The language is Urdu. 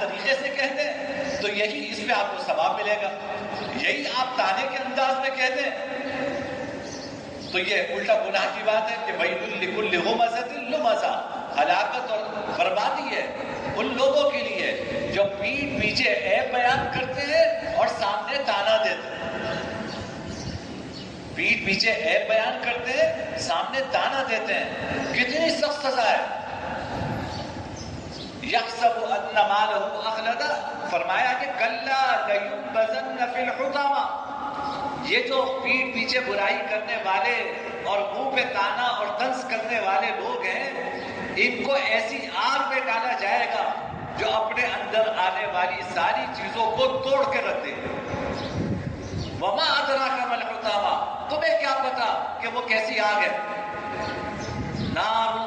طریقے سے کہہ دیں تو یہی اس پہ آپ کو ثواب ملے گا، یہی آپ تانے کے انداز میں کہہ دیں تو یہ الٹا گناہ کی بات ہے کہ وَيْلٌ لِكُلِّ ہُمَزَةٍ لُمَزَةٍ، ہلاکت اور بربادی ہے ان لوگوں کے لیے جو پیٹھ پیچھے عیب بیان کرتے ہیں اور سامنے تانا دیتے ہیں۔ پیٹھ پیچھے عیب بیان کرتے ہیں، سامنے تانا دیتے ہیں، کتنی سخت سزا ہے۔ یحسب ان مالہ اخلدہ، فرمایا کہ کلا لینبذن فی الحطمہ، یہ جو پیٹھ پیچھے برائی کرنے والے اور منہ پہ تانا اور طنز کرنے والے لوگ ہیں ان کو ایسی آگ میں ڈالا جائے گا جو اپنے اندر آنے والی ساری چیزوں کو توڑ کے رکھ دے۔ وما ادراک ما الحطمہ، تمہیں کیا پتا کہ وہ کیسی آگ ہے؟ نار